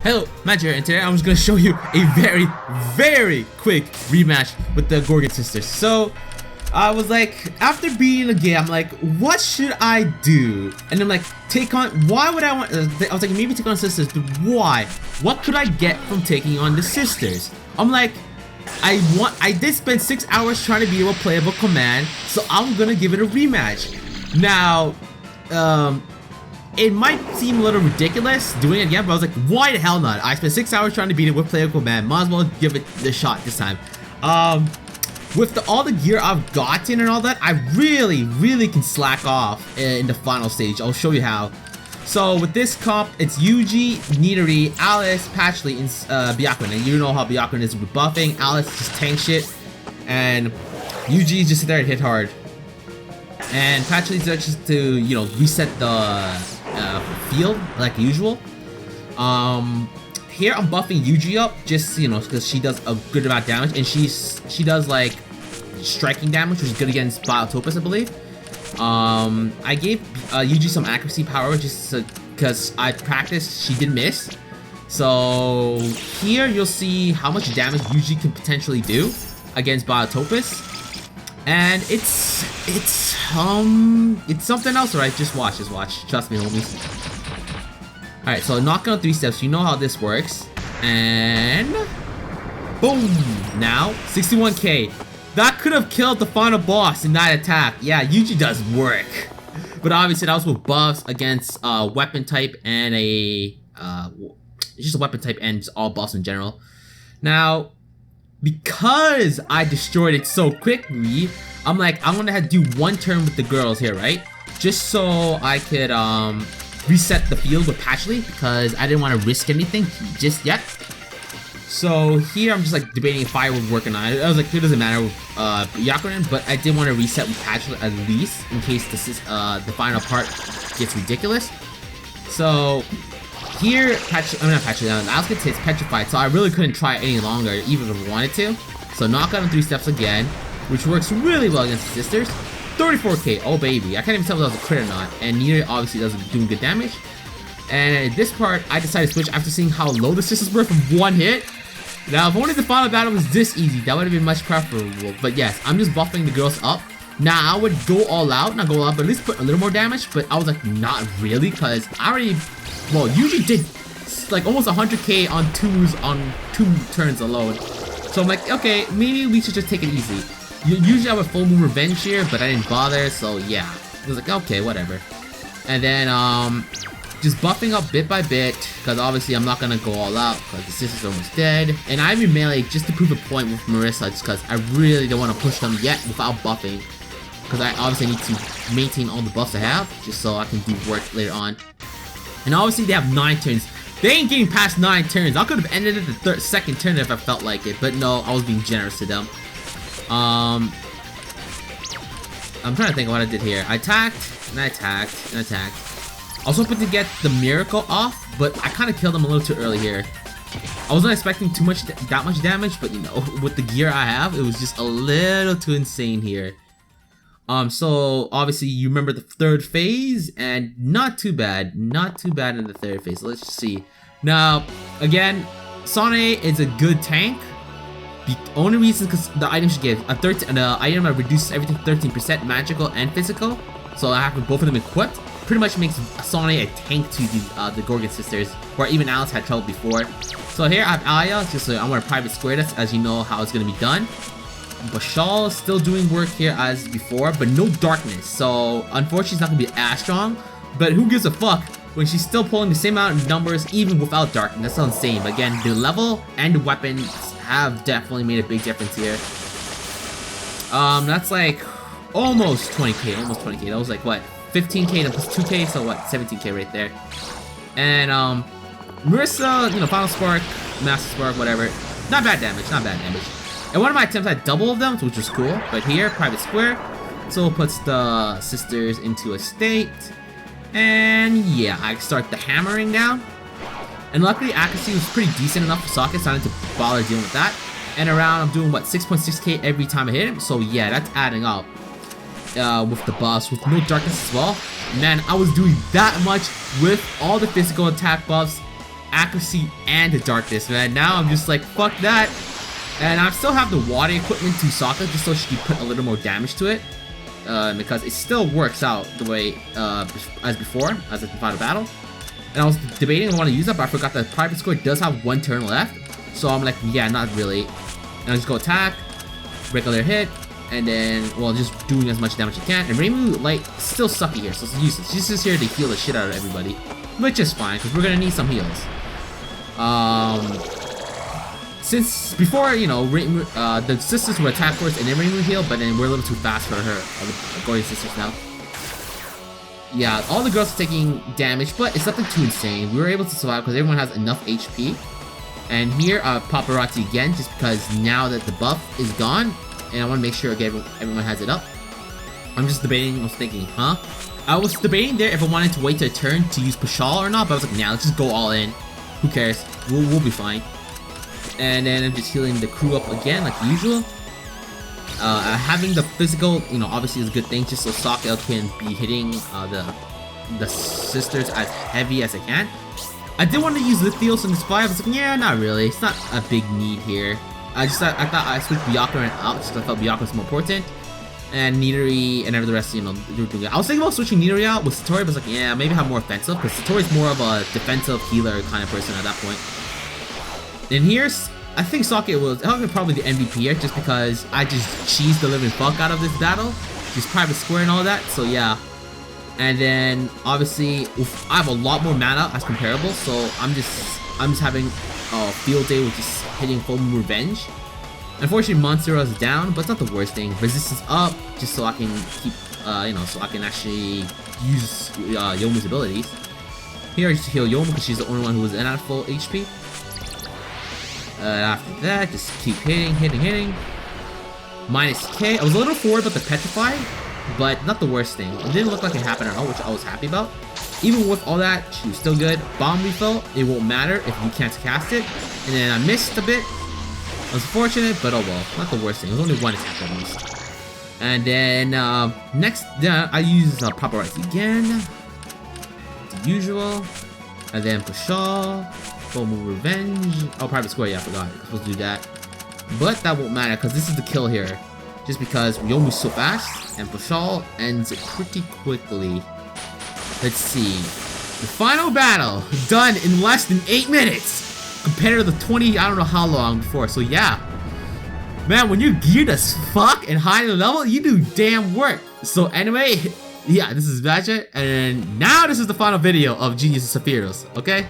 Hello, Matt here, and today I'm just going to show you a very quick rematch with the Gorgon sisters. So, I was like, after beating the game, I'm like, what should I do? And I'm like, why would I want, I was like, maybe take on sisters, but why? What could I get from taking on the sisters? I'm like, I did spend 6 hours trying to beat a playable command, so I'm going to give it a rematch. Now, it might seem a little ridiculous doing it again, but I was like, why the hell not? I spent 6 hours trying to beat it with playable command. Might as well give it the shot this time. With all the gear I've gotten and all that, I really can slack off in the final stage. I'll show you how. So with this comp, it's Yuji, Nidori, Alice, Patchley, and Byakuren. And you know how Byakuren is with buffing. Alice just tank shit, and Yuji just sit there and hit hard. And Patchley's there just to, you know, reset the field like usual. Here I'm buffing Yuji up just, you know, because she does a good amount of damage, and she does like striking damage, which is good against Biotopus, I believe. I gave Yuji some accuracy power just because I practiced. She did miss. So here you'll see how much damage Yuji can potentially do against Biotopus. And it's something else, right? Just watch. Trust me, homies. Alright, so knocking on 3 steps, you know how this works. And boom! Now, 61k. That could have killed the final boss in that attack. Yeah, Yuji does work. But obviously that was with buffs against weapon type and just a weapon type and just all buffs in general. Now, because I destroyed it so quickly, I'm like, I'm gonna have to do one turn with the girls here, right? Just so I could reset the field with Patchley, because I didn't want to risk anything just yet. So here I'm just like debating if I would work or not. I was like, it doesn't matter with Byakuren, but I did want to reset with Patchley at least in case the final part gets ridiculous. So here, Alice gets hit, petrified, so I really couldn't try it any longer, even if I wanted to. So knock out on 3 steps again, which works really well against the sisters. 34k, oh baby, I can't even tell if that was a crit or not, and neither obviously doesn't do good damage. And at this part, I decided to switch after seeing how low the sisters were from one hit. Now, if only the final battle was this easy, that would have been much preferable. But yes, I'm just buffing the girls up. Now, I would go all out, not go all out, but at least put a little more damage. But I was like, not really, because I already, well, usually did like almost 100k on 2 turns alone. So I'm like, okay, maybe we should just take it easy. Usually I would full moon revenge here, but I didn't bother, so yeah. I was like, okay, whatever. And then, just buffing up bit by bit, because obviously I'm not gonna go all out, because the sister's almost dead. And I'm in melee just to prove a point with Marissa, just because I really don't want to push them yet without buffing. Because I obviously need to maintain all the buffs I have, just so I can do work later on. And obviously they have 9 turns. They ain't getting past 9 turns. I could have ended it the second turn if I felt like it, but no, I was being generous to them. I'm trying to think of what I did here. I attacked, and I attacked, and I attacked. I was hoping to get the miracle off, but I kind of killed them a little too early here. I wasn't expecting that much damage, but you know, with the gear I have, it was just a little too insane here. So obviously you remember the 3rd phase, and not too bad in the 3rd phase. So let's just see. Now, again, Sane is a good tank. The only reason is because the item she gives an item that reduces everything 13%, magical and physical. So I have both of them equipped. Pretty much makes Sane a tank to the Gorgon sisters, where even Alice had trouble before. So here I have Aya, just so I want to private square this, as you know how it's gonna be done. Bashal is still doing work here as before, but no darkness. So unfortunately, it's not gonna be as strong. But who gives a fuck when she's still pulling the same amount of numbers even without darkness? That's not insane. But again, the level and the weapons have definitely made a big difference here. That's like almost 20k, That was like what, 15k and plus 2k, so what, 17k right there. And Marissa, you know, final spark, master spark, whatever. Not bad damage. And one of my attempts I doubled them, which was cool. But here, private square, so it puts the sisters into a state. And yeah, I start the hammering down. And luckily, accuracy was pretty decent enough for sockets, so I didn't have to bother dealing with that. And around, I'm doing what, 6.6k every time I hit him. So yeah, that's adding up. With the buffs, with no darkness as well. Man, I was doing that much with all the physical attack buffs accuracy and the darkness, man. Now I'm just like, fuck that. And I still have the water equipment to Sokka just so she can put a little more damage to it. Because it still works out the way as before, as in the final battle. And I was debating I want to use that, but I forgot that private score does have 1 turn left. So I'm like, yeah, not really. And I just go attack, regular hit, and then, well, just doing as much damage as you can. And Reimu, like, still sucky here, so it's useless. She's just here to heal the shit out of everybody. Which is fine, because we're gonna need some heals. Since before, you know, the sisters were attack first and then Reimu heal, but then we're a little too fast for her, the Gory sisters now. Yeah, all the girls are taking damage, but it's nothing too insane. We were able to survive because everyone has enough HP. And here, Paparazzi again, just because now that the buff is gone, and I want to make sure again everyone has it up. I'm just debating, I was thinking, huh? I was debating there if I wanted to wait to a turn to use Pashal or not, but I was like, nah, let's just go all in. Who cares? We'll be fine. And then I'm just healing the crew up again, like usual. Having the physical, you know, obviously is a good thing, just so Sokka can be hitting the sisters as heavy as I can. I did want to use Lithios in this fight, I was like, yeah, not really. It's not a big need here. I thought I switched Byakuran out, just because I felt Byakuran was more important. And Nidori and the rest, you know, they were doing it. I was thinking about switching Nidori out with Satori, but I was like, yeah, maybe have more offensive, because Satori's more of a defensive healer kind of person at that point. And here's, I think Sokka was probably the MVP here, just because I just cheesed the living fuck out of this battle. Just private square and all that, so yeah. And then obviously I have a lot more mana as comparable, so I'm just having a field day with just hitting Full Moon Revenge. Unfortunately, Monstera is down, but it's not the worst thing. Resistance up, just so I can keep, you know, so I can actually use Yomu's abilities. Here I just heal Yomu because she's the only one who was in at full HP. After that, just keep hitting. Minus K. I was a little forward about the Petrify, but not the worst thing. It didn't look like it happened at all, which I was happy about. Even with all that, she was still good. Bomb refill, it won't matter if you can't cast it. And then I missed a bit. I was fortunate, but oh well, not the worst thing. It was only 1 attack at least. And then next, I use Paparazzi again, the usual. And then Pashal, Full Moon Revenge. Oh, Private Square, yeah, I forgot. I'm supposed to do that. But that won't matter, because this is the kill here. Just because Yomu's so fast, and Pashal ends it pretty quickly. Let's see. The final battle, done in less than 8 minutes. Compared to the 20, I don't know how long before, so yeah. Man, when you're geared as fuck and high in the level, you do damn work. So anyway, yeah, this is Magiftw, and now this is the final video of Genius and Sappheiros, okay?